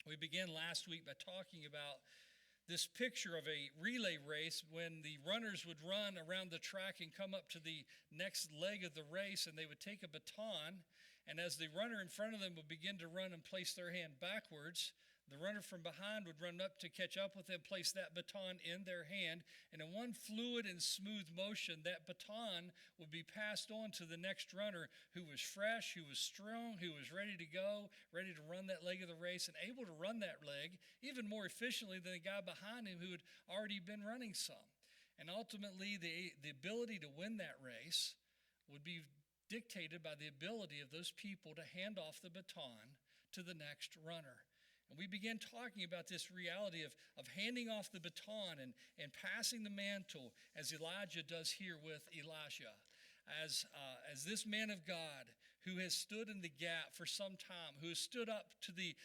We began last week by talking about this picture of a relay race when the runners would run around the track and come up to the next leg of the race, and they would take a baton, and as the runner in front of them would begin to run and place their hand backwards, the runner from behind would run up to catch up with them, place that baton in their hand, and in one fluid and smooth motion, that baton would be passed on to the next runner who was fresh, who was strong, who was ready to go, ready to run that leg of the race, and able to run that leg even more efficiently than the guy behind him who had already been running some. And ultimately, the ability to win that race would be dictated by the ability of those people to hand off the baton to the next runner. And we began talking about this reality of handing off the baton and passing the mantle, as Elijah does here with Elisha. As this man of God who has stood in the gap for some time, who has stood up to the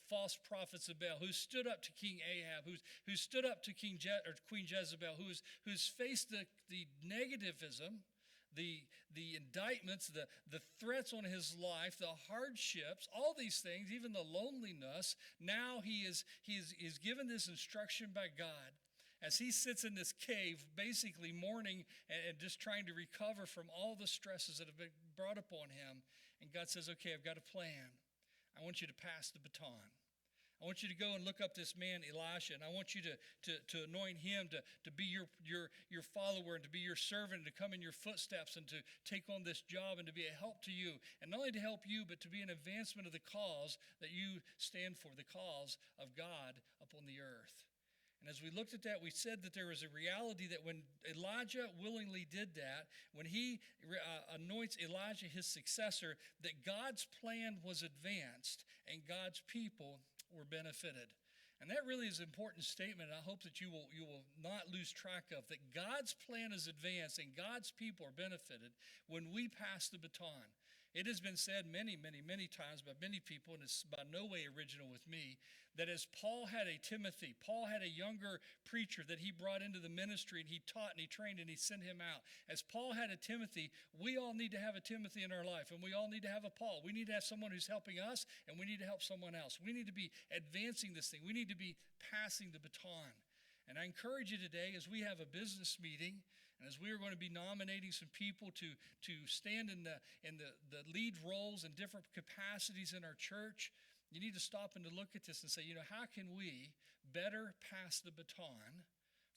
false prophets of Baal, who stood up to King Ahab, who stood up to Queen Jezebel, who's faced the negativism, the indictments, the threats on his life, the hardships, all these things, even the loneliness. Now he is given this instruction by God as he sits in this cave, basically mourning and just trying to recover from all the stresses that have been brought upon him. And God says, okay, I've got a plan. I want you to pass the baton. I want you to go and look up this man, Elisha, and I want you to anoint him to be your follower and to be your servant and to come in your footsteps and to take on this job and to be a help to you. And not only to help you, but to be an advancement of the cause that you stand for, the cause of God upon the earth. And as we looked at that, we said that there was a reality that when Elijah willingly did that, when he anoints Elijah his successor, that God's plan was advanced and God's people were benefited. And that really is an important statement, and I hope that you will not lose track of, that God's plan is advanced and God's people are benefited when we pass the baton. It has been said many, many, many times by many people, and it's by no way original with me, that as Paul had a Timothy, Paul had a younger preacher that he brought into the ministry, and he taught and he trained and he sent him out. As Paul had a Timothy, we all need to have a Timothy in our life, and we all need to have a Paul. We need to have someone who's helping us, and we need to help someone else. We need to be advancing this thing. We need to be passing the baton. And I encourage you today, as we have a business meeting, and as we are going to be nominating some people to stand in the lead roles in different capacities in our church, you need to stop and to look at this and say, how can we better pass the baton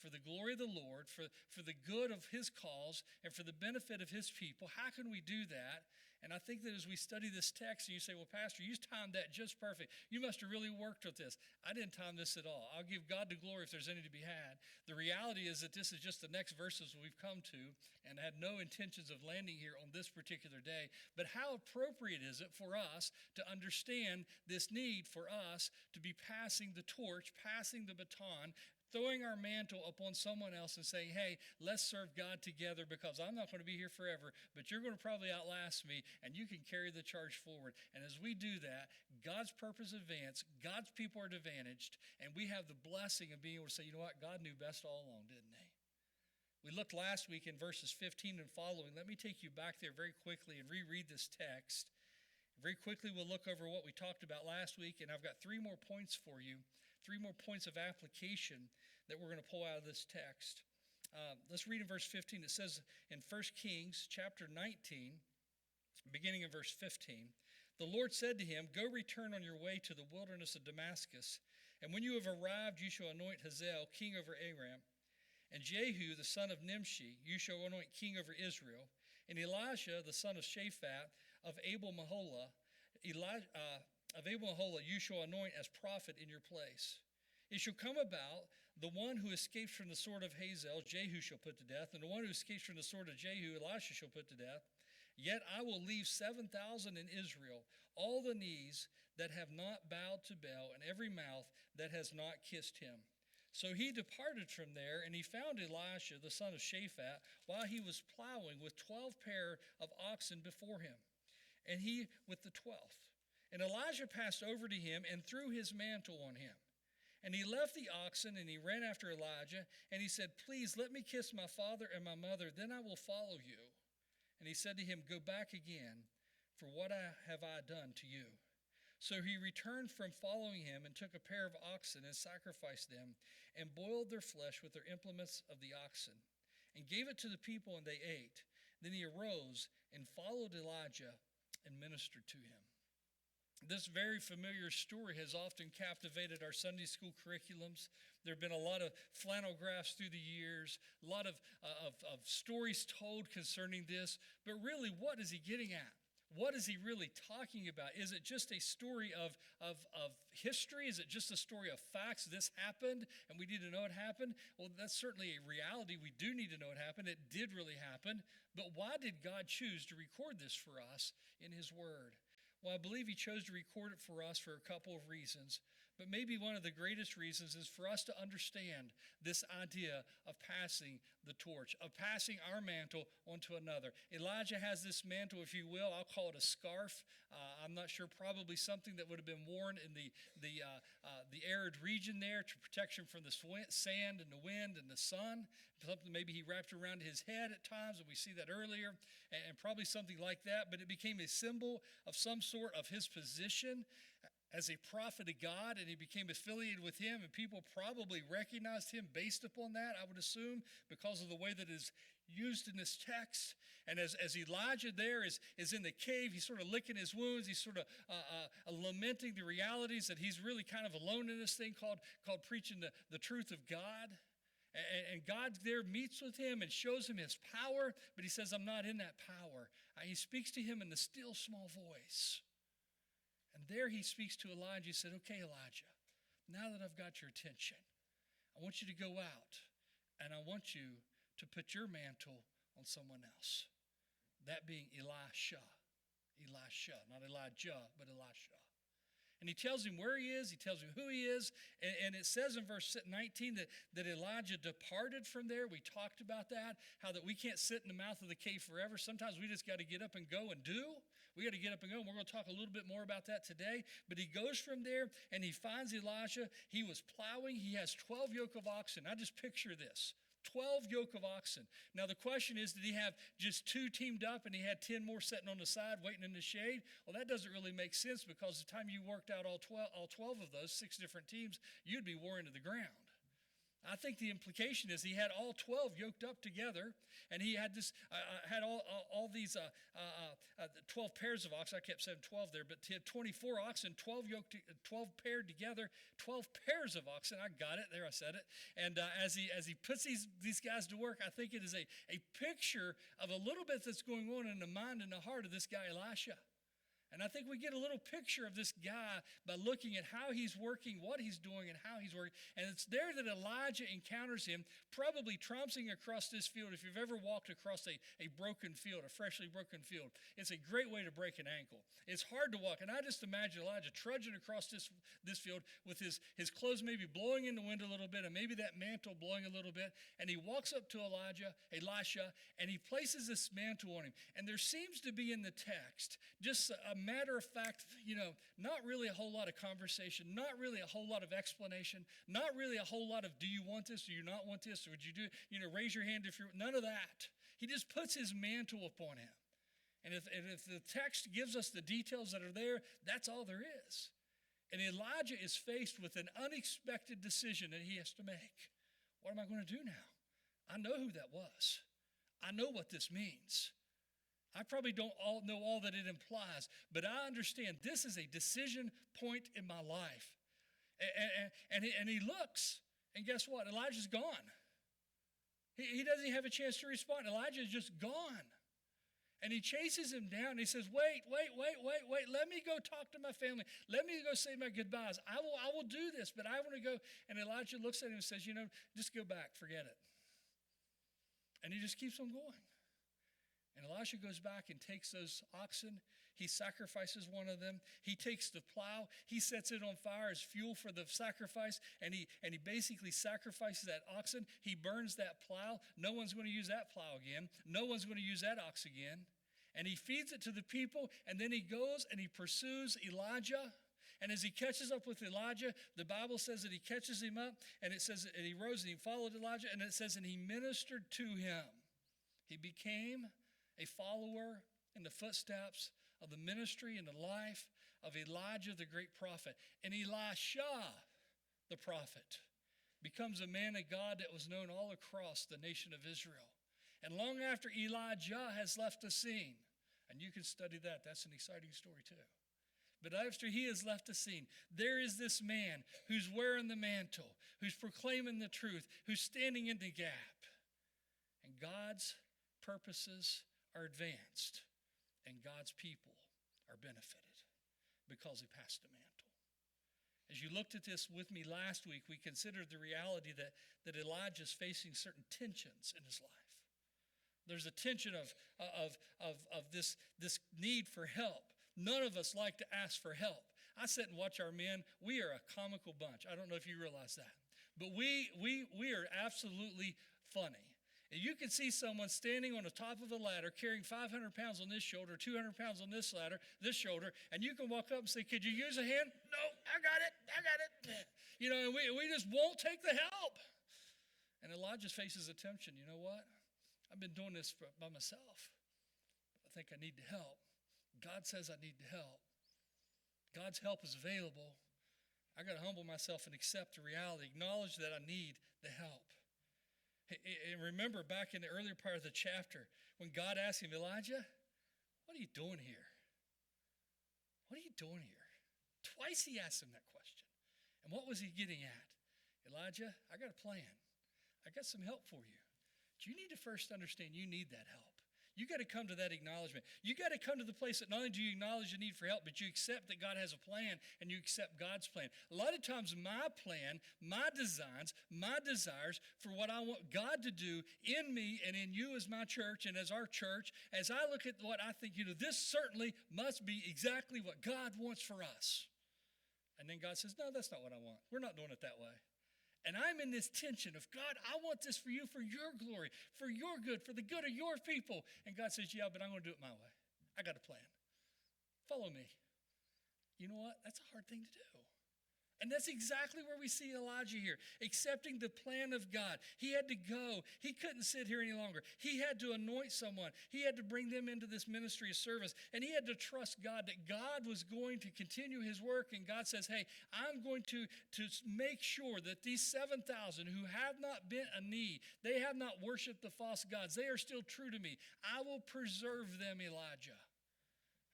for the glory of the Lord, for the good of his cause, and for the benefit of his people? How can we do that? And I think that as we study this text, and you say, well, Pastor, you timed that just perfect. You must have really worked with this. I didn't time this at all. I'll give God the glory if there's any to be had. The reality is that this is just the next verses we've come to, and I had no intentions of landing here on this particular day. But how appropriate is it for us to understand this need for us to be passing the torch, passing the baton, throwing our mantle upon someone else and saying, hey, let's serve God together, because I'm not going to be here forever, but you're going to probably outlast me, and you can carry the charge forward. And as we do that, God's purpose advanced, God's people are advantaged, and we have the blessing of being able to say, you know what, God knew best all along, didn't he? We looked last week in verses 15 and following. Let me take you back there very quickly and reread this text. Very quickly, we'll look over what we talked about last week, and I've got 3 more points for you, 3 more points of application that we're going to pull out of this text. Let's read in verse 15. It says in 1 Kings chapter 19, beginning in verse 15, the Lord said to him, go return on your way to the wilderness of Damascus, and when you have arrived, you shall anoint Hazael king over Aram, and Jehu the son of Nimshi you shall anoint king over Israel, and Elisha the son of Shaphat of Abel-Meholah you shall anoint as prophet in your place. It shall come about, the one who escapes from the sword of Hazael, Jehu shall put to death, and the one who escapes from the sword of Jehu, Elisha shall put to death. Yet I will leave 7,000 in Israel, all the knees that have not bowed to Baal, and every mouth that has not kissed him. So he departed from there, and he found Elisha, the son of Shaphat, while he was plowing with 12 pair of oxen before him, and he with the 12th. And Elijah passed over to him and threw his mantle on him. And he left the oxen, and he ran after Elijah, and he said, please let me kiss my father and my mother, then I will follow you. And he said to him, go back again, for what have I done to you? So he returned from following him and took a pair of oxen and sacrificed them and boiled their flesh with their implements of the oxen and gave it to the people, and they ate. Then he arose and followed Elijah and ministered to him. This very familiar story has often captivated our Sunday school curriculums. There have been a lot of flannel graphs through the years, a lot of stories told concerning this. But really, what is he getting at? What is he really talking about? Is it just a story of history? Is it just a story of facts? This happened and we need to know it happened? Well, that's certainly a reality. We do need to know it happened. It did really happen. But why did God choose to record this for us in his word? Well, I believe he chose to record it for us for a couple of reasons. But maybe one of the greatest reasons is for us to understand this idea of passing the torch, of passing our mantle onto another. Elijah has this mantle, if you will. I'll call it a scarf. I'm not sure, probably something that would have been worn in the arid region there to protection from the sand and the wind and the sun. Something maybe he wrapped around his head at times, and we see that earlier, and probably something like that. But it became a symbol of some sort of his position as a prophet of God, and he became affiliated with him, and people probably recognized him based upon that, I would assume, because of the way that is used in this text. And as Elijah there is in the cave, he's sort of licking his wounds, he's sort of lamenting the realities that he's really kind of alone in this thing called preaching the truth of God. And God there meets with him and shows him his power, but he says, I'm not in that power. He speaks to him in the still small voice. And there he speaks to Elijah. He said, okay, Elijah, now that I've got your attention, I want you to go out and I want you to put your mantle on someone else. That being Elisha. Elisha, not Elijah, but Elisha. And he tells him where he is. He tells him who he is. And it says in verse 19 that Elijah departed from there. We talked about that, how that we can't sit in the mouth of the cave forever. Sometimes we just got to get up and go and do. We got to get up and go. And we're going to talk a little bit more about that today. But he goes from there and he finds Elisha. He was plowing. He has 12 yoke of oxen. I just picture this. 12 yoke of oxen. Now the question is, did he have just 2 teamed up and he had 10 more sitting on the side waiting in the shade? Well, that doesn't really make sense, because the time you worked out all 12 of those, 6 different teams, you'd be worn to the ground. I think the implication is he had all 12 yoked up together, and he had this had all these 12 pairs of oxen. I kept saying 12 there, but he had 24 oxen, 12 paired together, 12 pairs of oxen. I got it there. I said it. And as he puts these guys to work, I think it is a picture of a little bit that's going on in the mind and the heart of this guy Elisha. And I think we get a little picture of this guy by looking at how he's working, what he's doing, and how he's working. And it's there that Elijah encounters him, probably trouncing across this field. If you've ever walked across a broken field, a freshly broken field, it's a great way to break an ankle. It's hard to walk. And I just imagine Elijah trudging across this field with his clothes maybe blowing in the wind a little bit, and maybe that mantle blowing a little bit. And he walks up to Elisha, and he places this mantle on him. And there seems to be in the text just a matter of fact, not really a whole lot of conversation, not really a whole lot of explanation, not really a whole lot of, do you want this, do you not want this, or would you do, raise your hand if you're, none of that. He just puts his mantle upon him. And if the text gives us the details that are there, that's all there is. And Elijah is faced with an unexpected decision that he has to make. What am I going to do now? I know who that was. I know what this means. I probably don't know all that it implies, but I understand this is a decision point in my life. And he looks, and guess what? Elijah's gone. He doesn't even have a chance to respond. Elijah is just gone. And he chases him down, and he says, wait. Let me go talk to my family. Let me go say my goodbyes. I will do this, but I want to go. And Elijah looks at him and says, just go back. Forget it. And he just keeps on going. And Elisha goes back and takes those oxen. He sacrifices one of them. He takes the plow. He sets it on fire as fuel for the sacrifice. And he basically sacrifices that oxen. He burns that plow. No one's going to use that plow again. No one's going to use that ox again. And he feeds it to the people. And then he goes and he pursues Elijah. And as he catches up with Elijah, the Bible says that he catches him up. And it says that he rose and he followed Elijah. And it says, and he ministered to him. He became a follower in the footsteps of the ministry and the life of Elijah, the great prophet. And Elisha, the prophet, becomes a man of God that was known all across the nation of Israel. And long after Elijah has left the scene, and you can study that, that's an exciting story too. But after he has left the scene, there is this man who's wearing the mantle, who's proclaiming the truth, who's standing in the gap. And God's purposes are advanced, and God's people are benefited because he passed the mantle. As you looked at this with me last week, we considered the reality that Elijah's facing certain tensions in his life. There's a tension of this need for help. None of us like to ask for help. I sit and watch our men. We are a comical bunch. I don't know if you realize that. But we are absolutely funny. And you can see someone standing on the top of a ladder carrying 500 pounds on this shoulder, 200 pounds on this this shoulder, and you can walk up and say, could you use a hand? No, I got it. You know, and we just won't take the help. And Elijah faces a tension. You know what? I've been doing this by myself. I think I need the help. God says I need the help. God's help is available. I got to humble myself and accept the reality, acknowledge that I need the help. And remember back in the earlier part of the chapter when God asked him, Elijah, what are you doing here? What are you doing here? Twice he asked him that question. And what was he getting at? Elijah, I got a plan. I got some help for you. But you need to first understand you need that help. You got to come to that acknowledgement. You got to come to the place that not only do you acknowledge the need for help, but you accept that God has a plan and you accept God's plan. A lot of times my plan, my designs, my desires for what I want God to do in me and in you as my church and as our church, as I look at what I think, this certainly must be exactly what God wants for us. And then God says, no, that's not what I want. We're not doing it that way. And I'm in this tension of, God, I want this for you, for your glory, for your good, for the good of your people. And God says, yeah, but I'm going to do it my way. I got a plan. Follow me. You know what? That's a hard thing to do. And that's exactly where we see Elijah here, accepting the plan of God. He had to go. He couldn't sit here any longer. He had to anoint someone. He had to bring them into this ministry of service. And he had to trust God that God was going to continue his work. And God says, hey, I'm going to make sure that these 7,000 who have not bent a knee, they have not worshiped the false gods, they are still true to me. I will preserve them, Elijah.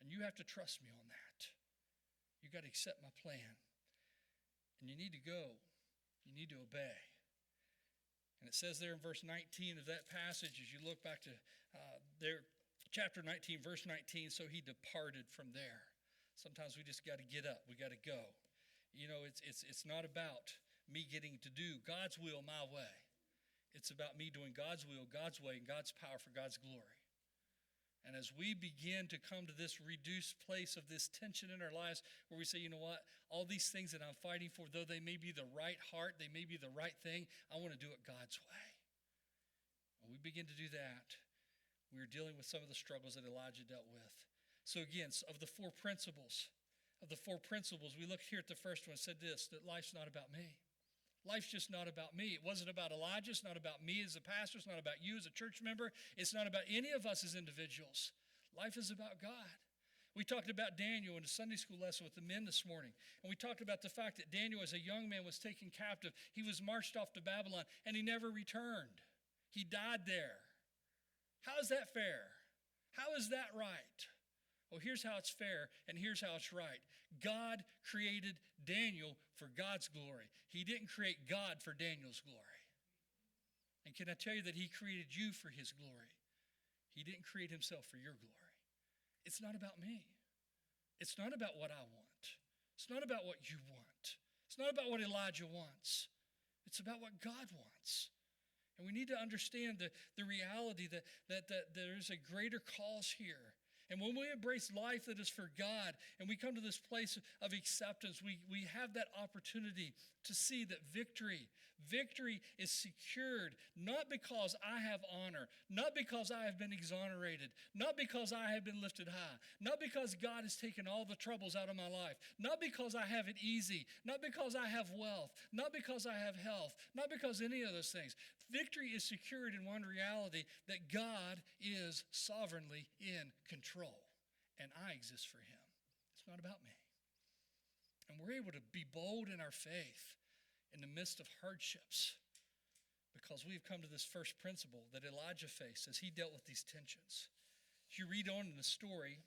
And you have to trust me on that. You got to accept my plan. And you need to go. You need to obey. And it says there in verse 19 of that passage, as you look back to there, chapter 19, verse 19, so he departed from there. Sometimes we just got to get up. We got to go. You know, it's not about me getting to do God's will my way. It's about me doing God's will, God's way, and God's power for God's glory. And as we begin to come to this reduced place of this tension in our lives where we say, you know what, all these things that I'm fighting for, though they may be the right heart, they may be the right thing, I want to do it God's way. When we begin to do that, we're dealing with some of the struggles that Elijah dealt with. So again, of the four principles, we look here at the first one, said this, that life's not about me. Life's just not about me. It wasn't about Elijah. It's not about me as a pastor. It's not about you as a church member. It's not about any of us as individuals. Life is about God. We talked about Daniel in a Sunday school lesson with the men this morning. And we talked about the fact that Daniel as a young man was taken captive. He was marched off to Babylon and he never returned. He died there. How is that fair? How is that right? Well, here's how it's fair and here's how it's right. God created Daniel for God's glory. He didn't create God for Daniel's glory. And can I tell you that he created you for his glory? He didn't create himself for your glory. It's not about me. It's not about what I want. It's not about what you want. It's not about what Elijah wants. It's about what God wants. And we need to understand the reality that there is a greater cause here. And when we embrace life that is for God and we come to this place of acceptance, we have that opportunity to see that victory is secured not because I have honor, not because I have been exonerated, not because I have been lifted high, not because God has taken all the troubles out of my life, not because I have it easy, not because I have wealth, not because I have health, not because any of those things. Victory is secured in one reality, that God is sovereignly in control and I exist for him. It's not about me. And we're able to be bold in our faith in the midst of hardships because we've come to this first principle that Elijah faced as he dealt with these tensions. As you read on in the story,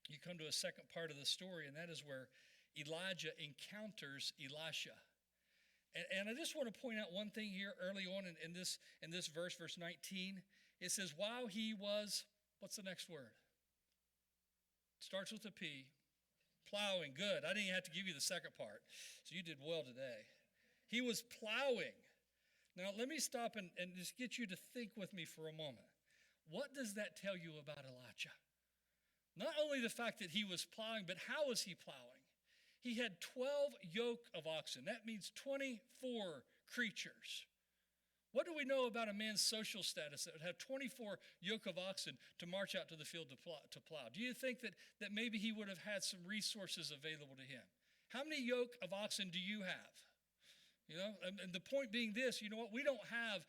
you come to a second part of the story, and that is where Elijah encounters Elisha. And I just want to point out one thing here early on in this verse, verse 19. It says, while he was, what's the next word? Starts with a P. Plowing. Good. I didn't have to give you the second part. So you did well today. He was plowing. Now, let me stop and just get you to think with me for a moment. What does that tell you about Elijah? Not only the fact that he was plowing, but how was he plowing? He had 12 yoke of oxen. That means 24 creatures. What do we know about a man's social status that would have 24 yoke of oxen to march out to the field to plow? Do you think that maybe he would have had some resources available to him? How many yoke of oxen do you have? You know, and the point being this, you know what? We don't have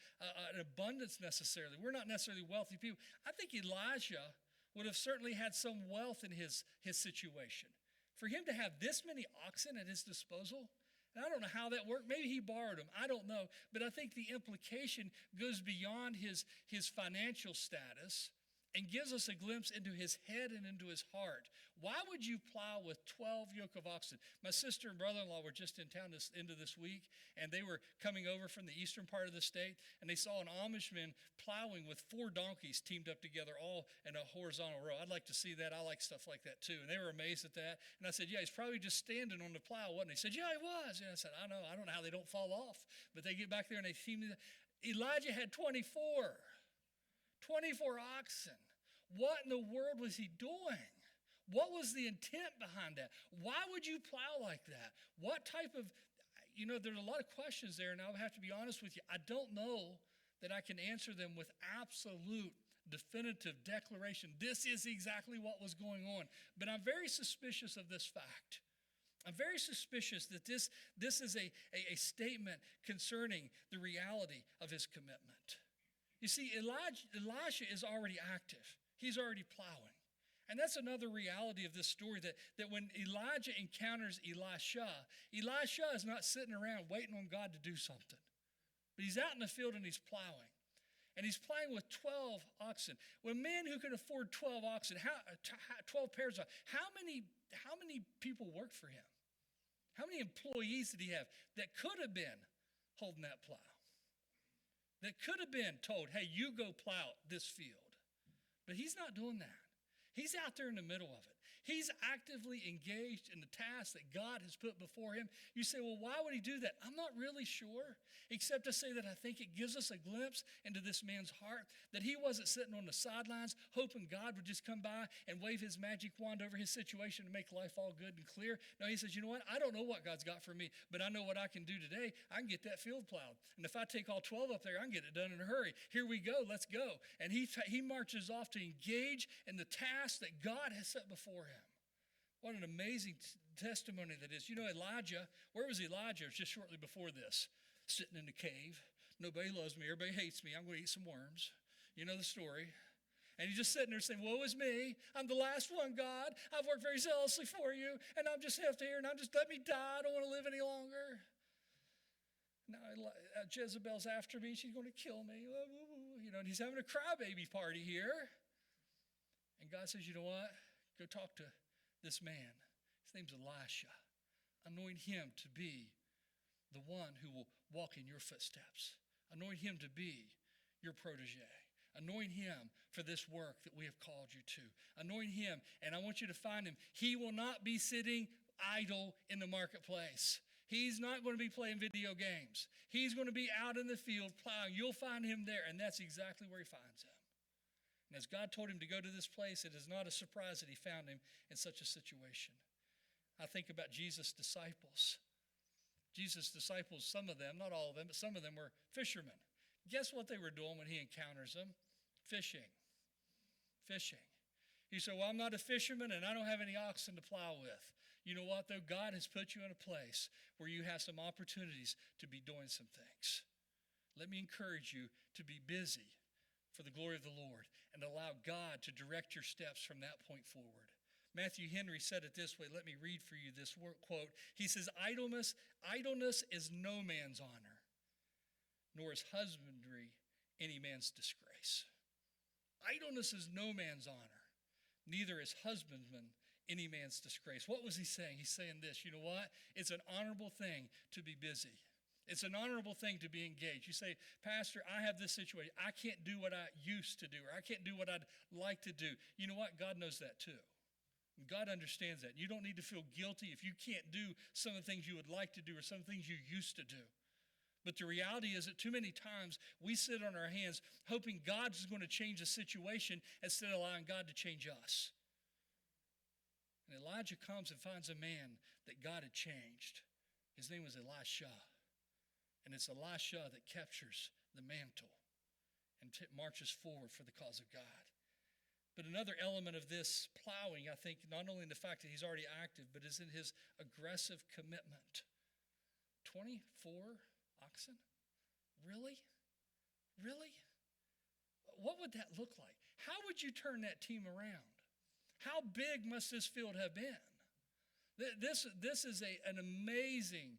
an abundance necessarily. We're not necessarily wealthy people. I think Elijah would have certainly had some wealth in his situation. For him to have this many oxen at his disposal, and I don't know how that worked. Maybe he borrowed them. I don't know. But I think the implication goes beyond his financial status and gives us a glimpse into his head and into his heart. Why would you plow with 12 yoke of oxen? My sister and brother-in-law were just in town this week, and they were coming over from the eastern part of the state, and they saw an Amish man plowing with 4 donkeys teamed up together all in a horizontal row. I'd like to see that. I like stuff like that too. And they were amazed at that. And I said, yeah, he's probably just standing on the plow, wasn't he? He said, yeah, he was. And I said, I don't know how they don't fall off. But they get back there and they see me. Elijah had 24 oxen. What in the world was he doing? What was the intent behind that? Why would you plow like that? What type of, there's a lot of questions there, and I'll have to be honest with you. I don't know that I can answer them with absolute definitive declaration. This is exactly what was going on. But I'm very suspicious of this fact. I'm very suspicious that this is a statement concerning the reality of his commitment. You see, Elisha is already active. He's already plowing. And that's another reality of this story, that when Elijah encounters Elisha is not sitting around waiting on God to do something. But he's out in the field and he's plowing. And he's plowing with 12 oxen. When a man who can afford 12 oxen, 12 pairs of, how many people worked for him? How many employees did he have that could have been holding that plow? That could have been told, hey, you go plow this field. But he's not doing that. He's out there in the middle of it. He's actively engaged in the task that God has put before him. You say, well, why would he do that? I'm not really sure, except to say that I think it gives us a glimpse into this man's heart, that he wasn't sitting on the sidelines hoping God would just come by and wave his magic wand over his situation to make life all good and clear. No, he says, you know what? I don't know what God's got for me, but I know what I can do today. I can get that field plowed. And if I take all 12 up there, I can get it done in a hurry. Here we go. Let's go. And he marches off to engage in the task that God has set before him. What an amazing testimony that is. You know, Elijah, where was Elijah just shortly before this? Sitting in the cave. Nobody loves me. Everybody hates me. I'm going to eat some worms. You know the story. And he's just sitting there saying, woe is me. I'm the last one, God. I've worked very zealously for you. And I'm just left here and let me die. I don't want to live any longer. Now Jezebel's after me. She's going to kill me. And he's having a crybaby party here. And God says, you know what? Go talk to this man. His name's Elisha. Anoint him to be the one who will walk in your footsteps. Anoint him to be your protege. Anoint him for this work that we have called you to. Anoint him, and I want you to find him. He will not be sitting idle in the marketplace. He's not going to be playing video games. He's going to be out in the field plowing. You'll find him there, and that's exactly where he finds him. And as God told him to go to this place, it is not a surprise that he found him in such a situation. I think about Jesus' disciples. Jesus' disciples, some of them, not all of them, but some of them were fishermen. Guess what they were doing when he encounters them? Fishing. He said, well, I'm not a fisherman and I don't have any oxen to plow with. You know what, though? God has put you in a place where you have some opportunities to be doing some things. Let me encourage you to be busy for the glory of the Lord and allow God to direct your steps from that point forward. Matthew Henry said it this way. Let me read for you this quote. He says, idleness is no man's honor, nor is husbandry any man's disgrace. Idleness is no man's honor, neither is husbandman any man's disgrace. What was he saying? He's saying this, you know what? It's an honorable thing to be busy. It's an honorable thing to be engaged. You say, Pastor, I have this situation. I can't do what I used to do, or I can't do what I'd like to do. You know what? God knows that too. God understands that. You don't need to feel guilty if you can't do some of the things you would like to do or some things you used to do. But the reality is that too many times we sit on our hands hoping God is going to change the situation instead of allowing God to change us. And Elijah comes and finds a man that God had changed. His name was Elisha. And it's Elisha that captures the mantle and marches forward for the cause of God. But another element of this plowing, I think, not only in the fact that he's already active, but is in his aggressive commitment. 24 oxen? Really? Really? What would that look like? How would you turn that team around? How big must this field have been? This is an amazing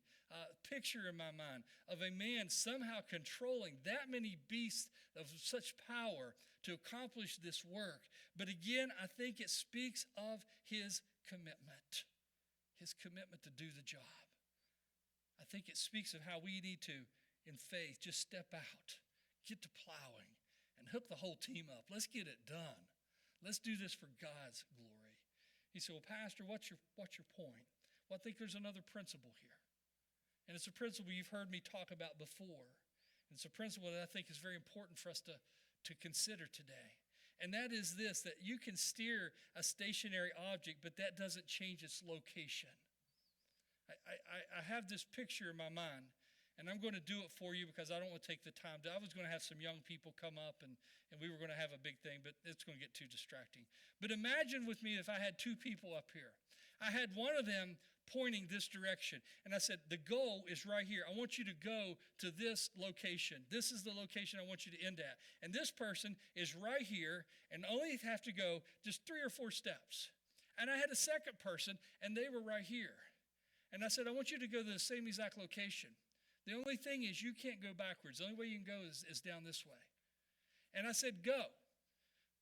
picture in my mind of a man somehow controlling that many beasts of such power to accomplish this work. But again, I think it speaks of his commitment to do the job. I think it speaks of how we need to, in faith, just step out, get to plowing, and hook the whole team up. Let's get it done. Let's do this for God's glory. He said, well, Pastor, what's your point? Well, I think there's another principle here. And it's a principle you've heard me talk about before. And it's a principle that I think is very important for us to consider today. And that is this, that you can steer a stationary object, but that doesn't change its location. I have this picture in my mind, and I'm going to do it for you because I don't want to take the time. I was going to have some young people come up, and we were going to have a big thing, but it's going to get too distracting. But imagine with me if I had two people up here. I had one of them pointing this direction, and I said, the goal is right here. I want you to go to this location. This is the location I want you to end at. And this person is right here, and only have to go just 3 or 4 steps. And I had a second person, and they were right here. And I said, I want you to go to the same exact location. The only thing is you can't go backwards. The only way you can go is down this way. And I said, go.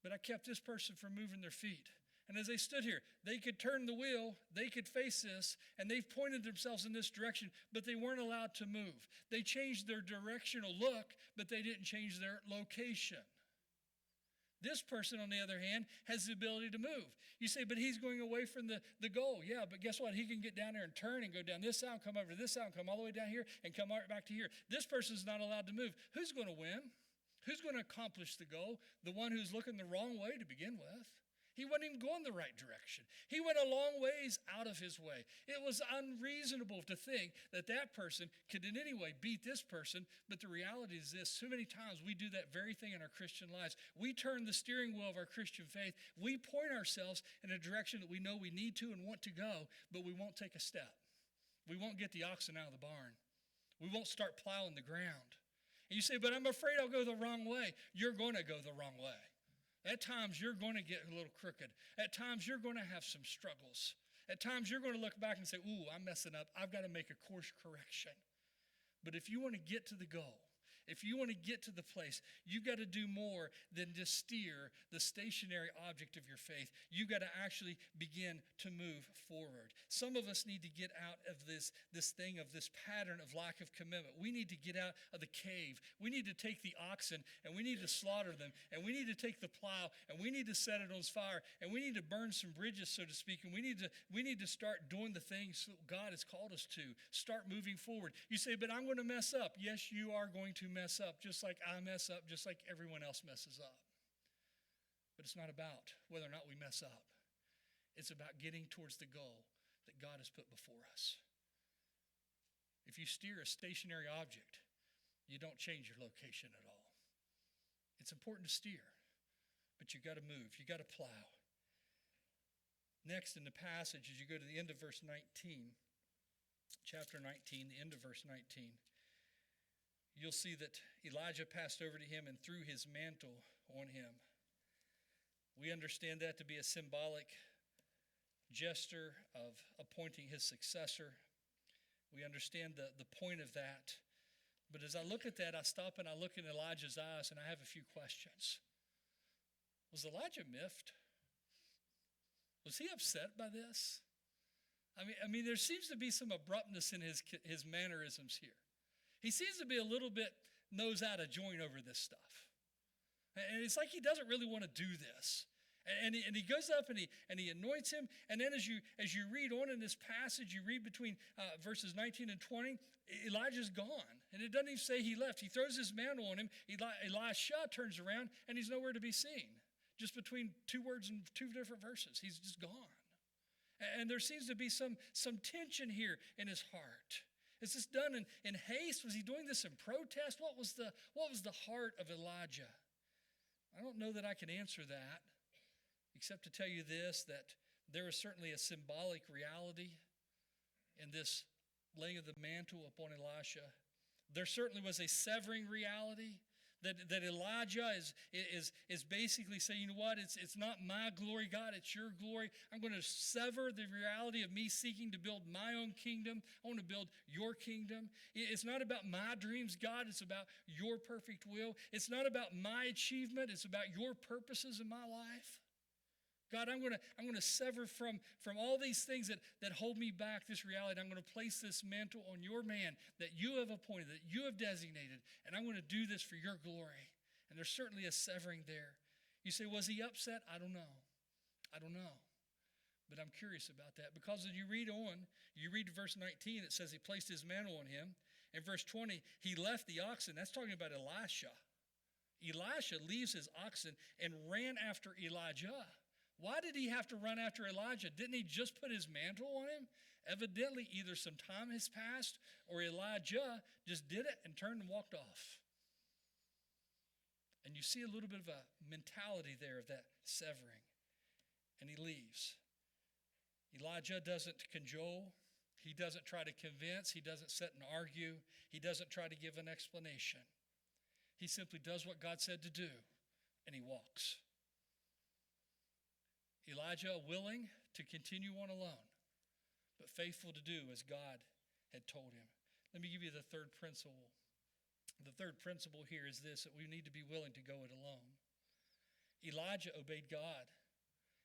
But I kept this person from moving their feet. And as they stood here, they could turn the wheel, they could face this, and they've pointed themselves in this direction, but they weren't allowed to move. They changed their directional look, but they didn't change their location. This person, on the other hand, has the ability to move. You say, but he's going away from the goal. Yeah, but guess what? He can get down there and turn and go down this side, come over to this side, and come all the way down here, and come right back to here. This person's not allowed to move. Who's going to win? Who's going to accomplish the goal? The one who's looking the wrong way to begin with. He wasn't even going the right direction. He went a long ways out of his way. It was unreasonable to think that that person could in any way beat this person, but the reality is this. So many times we do that very thing in our Christian lives. We turn the steering wheel of our Christian faith. We point ourselves in a direction that we know we need to and want to go, but we won't take a step. We won't get the oxen out of the barn. We won't start plowing the ground. And you say, but I'm afraid I'll go the wrong way. You're going to go the wrong way. At times, you're going to get a little crooked. At times, you're going to have some struggles. At times, you're going to look back and say, ooh, I'm messing up. I've got to make a course correction. But if you want to get to the goal, if you want to get to the place, you've got to do more than just steer the stationary object of your faith. You've got to actually begin to move forward. Some of us need to get out of this pattern of lack of commitment. We need to get out of the cave. We need to take the oxen and we need to slaughter them. And we need to take the plow and we need to set it on fire. And we need to burn some bridges, so to speak. And we need to start doing the things that God has called us to. Start moving forward. You say, but I'm going to mess up. Yes, you are going to mess up, just like I mess up, just like everyone else messes up. But it's not about whether or not we mess up. It's about getting towards the goal that God has put before us. If you steer a stationary object, you don't change your location at all. It's important to steer, but you got to move. You got to plow. Next in the passage, as you go to the end of verse 19, chapter 19, the end of verse 19, you'll see that Elijah passed over to him and threw his mantle on him. We understand that to be a symbolic gesture of appointing his successor. We understand the point of that. But as I look at that, I stop and I look in Elijah's eyes, and I have a few questions. Was Elijah miffed? Was he upset by this? I mean, there seems to be some abruptness in his mannerisms here. He seems to be a little bit nose out of joint over this stuff. And it's like he doesn't really want to do this. And he goes up and he anoints him. And then as you read on in this passage, you read between verses 19 and 20, Elijah's gone. And it doesn't even say he left. He throws his mantle on him. Elisha turns around, and he's nowhere to be seen. Just between two words and two different verses. He's just gone. And there seems to be some tension here in his heart. Is this done in haste? Was he doing this in protest? What was the heart of Elijah? I don't know that I can answer that, except to tell you this, that there is certainly a symbolic reality in this laying of the mantle upon Elisha. There certainly was a severing reality that Elijah is basically saying, you know what, it's not my glory, God, it's your glory. I'm going to sever the reality of me seeking to build my own kingdom. I want to build your kingdom. It's not about my dreams, God, it's about your perfect will. It's not about my achievement, it's about your purposes in my life. God, I'm going to sever from all these things that hold me back, this reality. I'm going to place this mantle on your man that you have appointed, that you have designated, and I'm going to do this for your glory. And there's certainly a severing there. You say, was he upset? I don't know. But I'm curious about that, because as you read on, you read verse 19, it says he placed his mantle on him. In verse 20, he left the oxen. That's talking about Elisha. Elisha leaves his oxen and ran after Elijah. Why did he have to run after Elijah? Didn't he just put his mantle on him? Evidently, either some time has passed or Elijah just did it and turned and walked off. And you see a little bit of a mentality there of that severing. And he leaves. Elijah doesn't cajole. He doesn't try to convince. He doesn't sit and argue. He doesn't try to give an explanation. He simply does what God said to do, and he walks. Elijah willing to continue on alone, but faithful to do as God had told him. Let me give you the third principle. The third principle here is this, that we need to be willing to go it alone. Elijah obeyed God.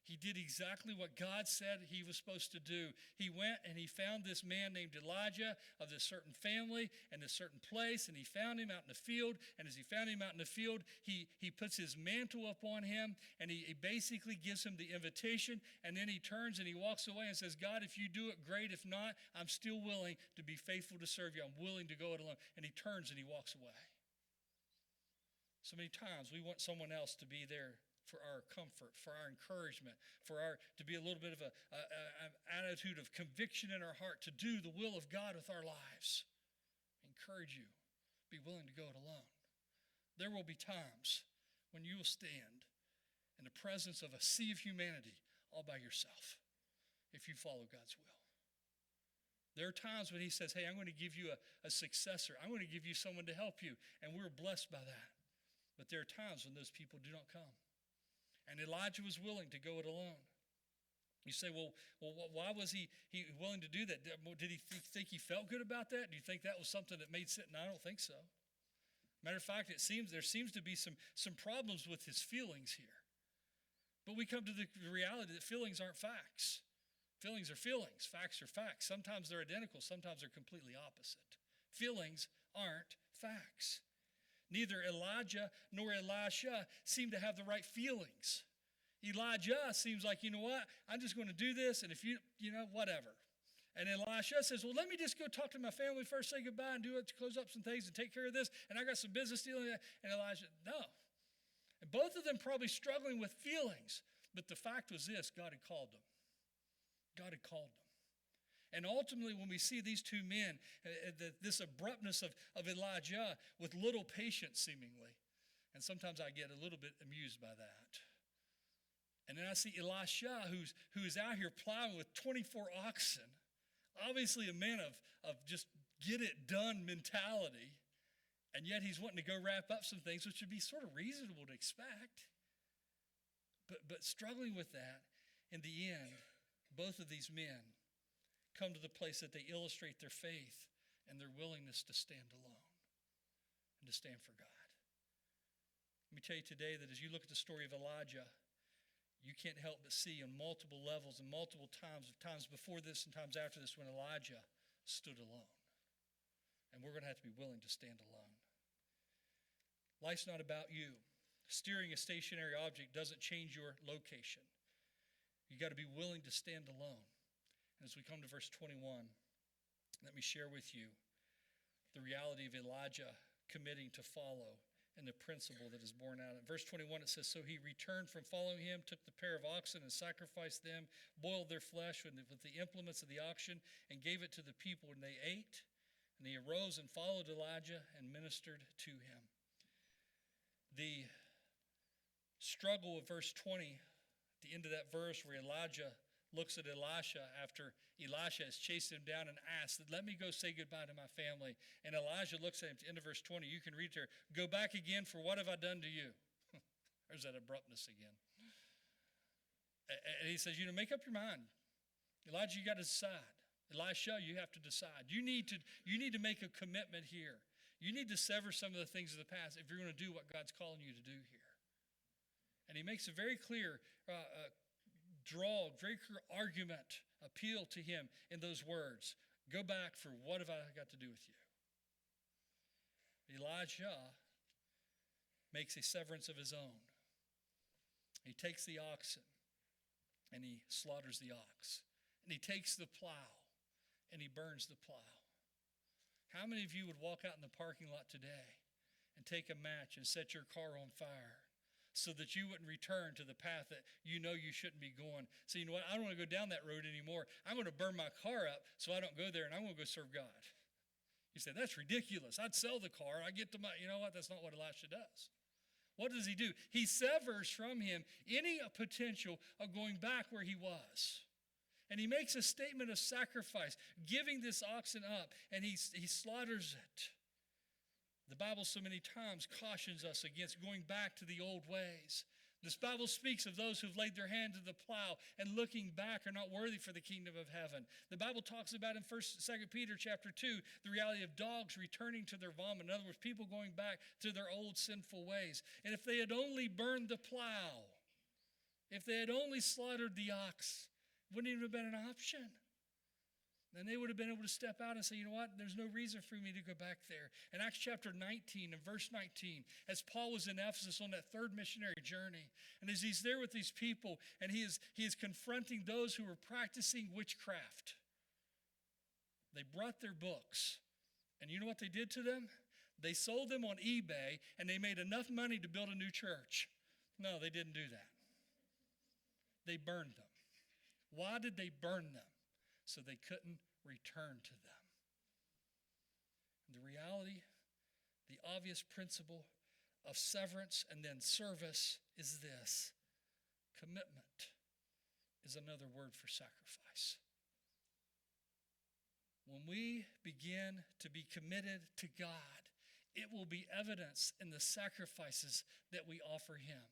He did exactly what God said he was supposed to do. He went and he found this man named Elijah of this certain family and this certain place, and he found him out in the field. And as he found him out in the field, he puts his mantle up on him, and he basically gives him the invitation, and then he turns and he walks away and says, God, if you do it, great. If not, I'm still willing to be faithful to serve you. I'm willing to go it alone. And he turns and he walks away. So many times we want someone else to be there for our comfort, for our encouragement, to be a little bit of an attitude of conviction in our heart to do the will of God with our lives. I encourage you, be willing to go it alone. There will be times when you will stand in the presence of a sea of humanity all by yourself if you follow God's will. There are times when he says, hey, I'm going to give you a successor. I'm going to give you someone to help you, and we're blessed by that. But there are times when those people do not come. And Elijah was willing to go it alone. You say, well, why was he willing to do that? Did he think he felt good about that? Do you think that was something that made sense? No, I don't think so. Matter of fact, there seems to be some problems with his feelings here. But we come to the reality that feelings aren't facts. Feelings are feelings. Facts are facts. Sometimes they're identical. Sometimes they're completely opposite. Feelings aren't facts. Neither Elijah nor Elisha seem to have the right feelings. Elijah seems like, you know what, I'm just going to do this, and if you whatever. And Elisha says, well, let me just go talk to my family first, say goodbye, and close up some things and take care of this, and I got some business dealing. And Elijah, no. And both of them probably struggling with feelings. But the fact was this, God had called them. God had called them. And ultimately, when we see these two men, this abruptness of Elijah with little patience seemingly, and sometimes I get a little bit amused by that. And then I see Elisha, who is out here plowing with 24 oxen, obviously a man of just get it done mentality, and yet he's wanting to go wrap up some things, which would be sort of reasonable to expect. But struggling with that, in the end, both of these men come to the place that they illustrate their faith and their willingness to stand alone and to stand for God. Let me tell you today that as you look at the story of Elijah, you can't help but see on multiple levels and multiple times before this and times after this, when Elijah stood alone. And we're going to have to be willing to stand alone. Life's not about you. Steering a stationary object doesn't change your location. You got to be willing to stand alone. And as we come to verse 21, let me share with you the reality of Elijah committing to follow and the principle that is born out of it. Verse 21, it says, "So he returned from following him, took the pair of oxen and sacrificed them, boiled their flesh with the implements of the oxen, and gave it to the people, and they ate. And he arose and followed Elijah and ministered to him." The struggle of verse 20, at the end of that verse, where Elijah looks at Elisha after Elisha has chased him down and asked, "Let me go say goodbye to my family." And Elijah looks at him at the end of verse 20. You can read there, "Go back again, for what have I done to you?" There's that abruptness again. And he says, make up your mind. Elijah, you got to decide. Elisha, you have to decide. You need to make a commitment here. You need to sever some of the things of the past if you're going to do what God's calling you to do here. And he makes a very clear very clear argument, appeal to him in those words. Go back, for what have I got to do with you? Elijah makes a severance of his own. He takes the oxen and he slaughters the ox. And he takes the plow and he burns the plow. How many of you would walk out in the parking lot today and take a match and set your car on fire so that you wouldn't return to the path that you know you shouldn't be going? So you know what? I don't want to go down that road anymore. I'm going to burn my car up so I don't go there, and I'm going to go serve God. You say, that's ridiculous. I'd sell the car. I get to my, you know what? That's not what Elisha does. What does he do? He severs from him any potential of going back where he was. And he makes a statement of sacrifice, giving this oxen up, and he slaughters it. The Bible so many times cautions us against going back to the old ways. This Bible speaks of those who've laid their hand to the plow and looking back are not worthy for the kingdom of heaven. The Bible talks about in 2 Peter chapter 2, the reality of dogs returning to their vomit. In other words, people going back to their old sinful ways. And if they had only burned the plow, if they had only slaughtered the ox, it wouldn't even have been an option. Then they would have been able to step out and say, you know what, there's no reason for me to go back there. In Acts chapter 19 and verse 19, as Paul was in Ephesus on that third missionary journey, and as he's there with these people, and he is confronting those who were practicing witchcraft. They brought their books, and you know what they did to them? They sold them on eBay, and they made enough money to build a new church. No, they didn't do that. They burned them. Why did they burn them? So they couldn't return to them. And the reality, the obvious principle of severance and then service is this: commitment is another word for sacrifice. When we begin to be committed to God, it will be evidence in the sacrifices that we offer him.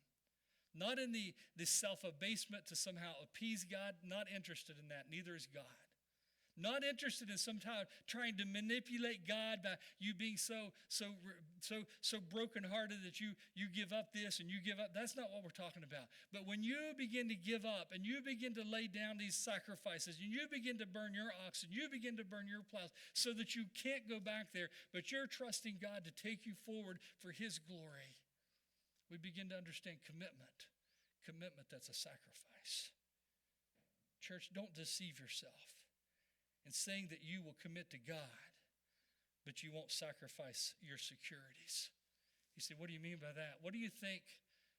Not in the self-abasement to somehow appease God. Not interested in that. Neither is God. Not interested in sometimes trying to manipulate God by you being so brokenhearted that you give up this and you give up. That's not what we're talking about. But when you begin to give up and you begin to lay down these sacrifices and you begin to burn your oxen, you begin to burn your plows so that you can't go back there, but you're trusting God to take you forward for his glory, we begin to understand commitment. Commitment that's a sacrifice. Church, don't deceive yourself in saying that you will commit to God, but you won't sacrifice your securities. You say, what do you mean by that? What do you think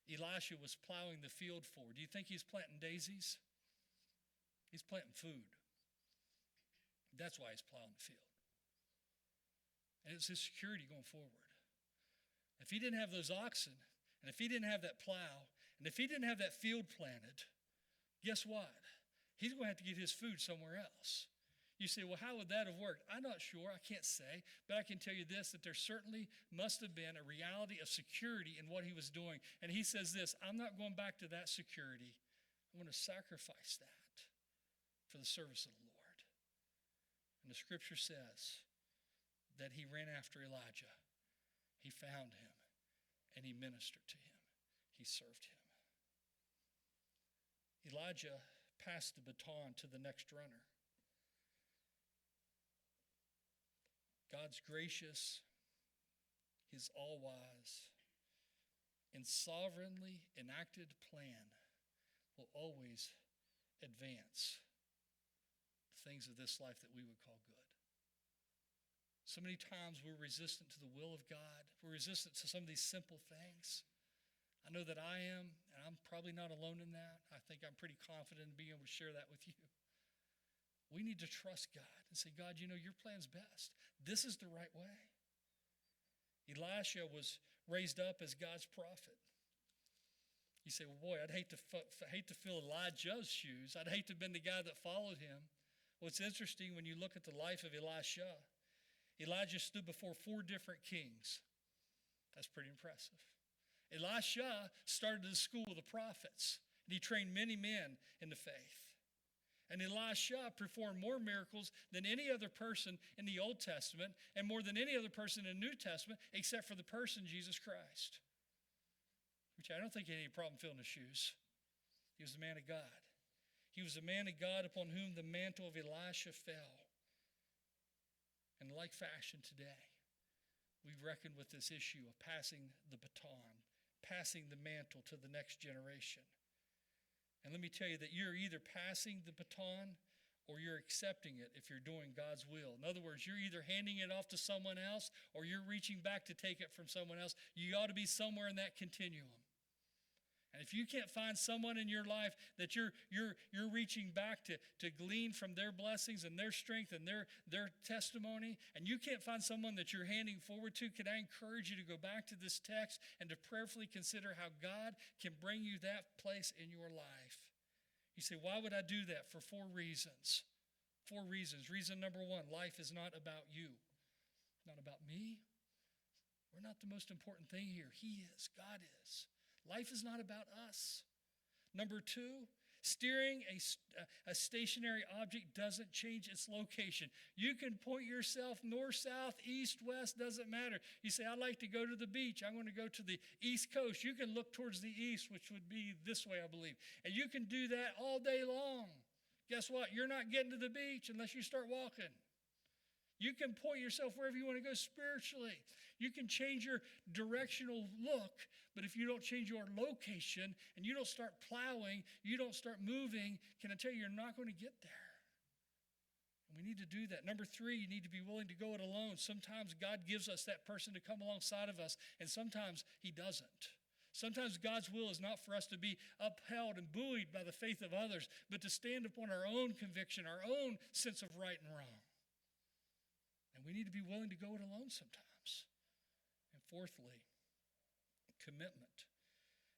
Elisha was plowing the field for? Do you think he's planting daisies? He's planting food. That's why he's plowing the field. And it's his security going forward. If he didn't have those oxen, and if he didn't have that plow, and if he didn't have that field planted, guess what? He's going to have to get his food somewhere else. You say, well, how would that have worked? I'm not sure. I can't say. But I can tell you this, that there certainly must have been a reality of security in what he was doing. And he says this, I'm not going back to that security. I'm going to sacrifice that. for the service of the Lord. And the scripture says that he ran after Elijah. He found him, and he ministered to him. He served him. Elijah passed the baton to the next runner. God's gracious, his all-wise, and sovereignly enacted plan will always advance the things of this life that we would call good. So many times we're resistant to the will of God. We're resistant to some of these simple things. I know that I am, and I'm probably not alone in that. I think I'm pretty confident in being able to share that with you. We need to trust God and say, God, you know, your plan's best. This is the right way. Elisha was raised up as God's prophet. You say, well, boy, I'd hate to fill Elijah's shoes. I'd hate to have been the guy that followed him. Well, it's interesting when you look at the life of Elisha. Elijah stood before 4 different kings. That's pretty impressive. Elisha started the school of the prophets, and he trained many men in the faith. And Elisha performed more miracles than any other person in the Old Testament and more than any other person in the New Testament except for the person Jesus Christ. Which I don't think he had any problem filling his shoes. He was a man of God. He was a man of God upon whom the mantle of Elisha fell. In like fashion today, we reckon with this issue of passing the baton, passing the mantle to the next generation. And let me tell you that you're either passing the baton or you're accepting it if you're doing God's will. In other words, you're either handing it off to someone else or you're reaching back to take it from someone else. You ought to be somewhere in that continuum. And if you can't find someone in your life that you're reaching back to glean from their blessings and their strength and their testimony, and you can't find someone that you're handing forward to, can I encourage you to go back to this text and to prayerfully consider how God can bring you that place in your life. You say, why would I do that? For 4 reasons. 4 reasons. Reason number 1, life is not about you. Not about me. We're not the most important thing here. He is. God is. Life is not about us. Number 2, steering a stationary object doesn't change its location. You can point yourself north, south, east, west, doesn't matter. You say, I'd like to go to the beach. I'm going to go to the east coast. You can look towards the east, which would be this way, I believe. And you can do that all day long. Guess what? You're not getting to the beach unless you start walking. You can point yourself wherever you want to go spiritually. You can change your directional look, but if you don't change your location and you don't start plowing, you don't start moving, can I tell you, you're not going to get there. And we need to do that. Number 3, you need to be willing to go it alone. Sometimes God gives us that person to come alongside of us, and sometimes he doesn't. Sometimes God's will is not for us to be upheld and buoyed by the faith of others, but to stand upon our own conviction, our own sense of right and wrong. And we need to be willing to go it alone sometimes. And fourthly, commitment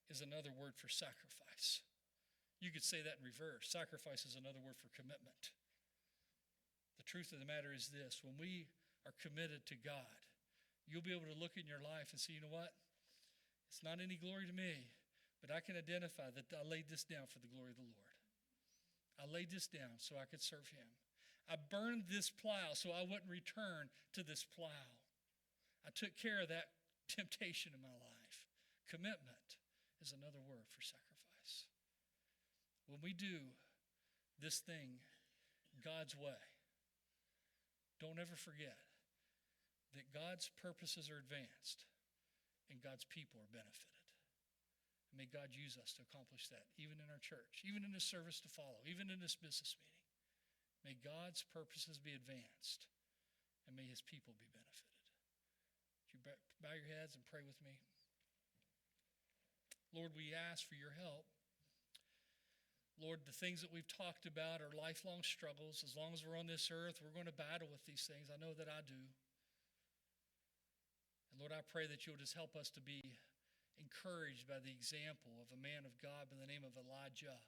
is another word for sacrifice. You could say that in reverse. Sacrifice is another word for commitment. The truth of the matter is this: when we are committed to God, you'll be able to look in your life and see, you know what? It's not any glory to me, but I can identify that I laid this down for the glory of the Lord. I laid this down so I could serve him. I burned this plow so I wouldn't return to this plow. I took care of that temptation in my life. Commitment is another word for sacrifice. When we do this thing God's way, don't ever forget that God's purposes are advanced and God's people are benefited. And may God use us to accomplish that, even in our church, even in this service to follow, even in this business meeting. May God's purposes be advanced, and may his people be benefited. Would you bow your heads and pray with me? Lord, we ask for your help. Lord, the things that we've talked about are lifelong struggles. As long as we're on this earth, we're going to battle with these things. I know that I do. And Lord, I pray that you'll just help us to be encouraged by the example of a man of God by the name of Elijah.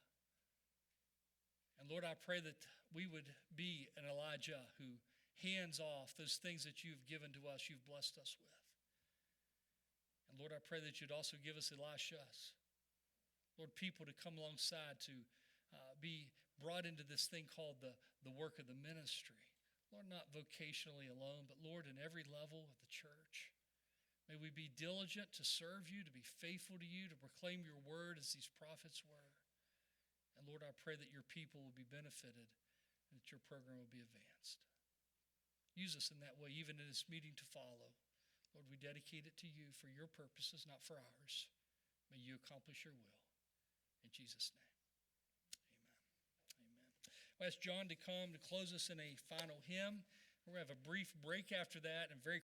And Lord, I pray that we would be an Elijah who hands off those things that you've given to us, you've blessed us with. And Lord, I pray that you'd also give us Elishas. Lord, people to come alongside to be brought into this thing called the work of the ministry. Lord, not vocationally alone, but Lord, in every level of the church. May we be diligent to serve you, to be faithful to you, to proclaim your word as these prophets were. And Lord, I pray that your people will be benefited and that your program will be advanced. Use us in that way, even in this meeting to follow. Lord, we dedicate it to you for your purposes, not for ours. May you accomplish your will. In Jesus' name, amen. Amen. I'll ask John to come to close us in a final hymn. We're going to have a brief break after that, and very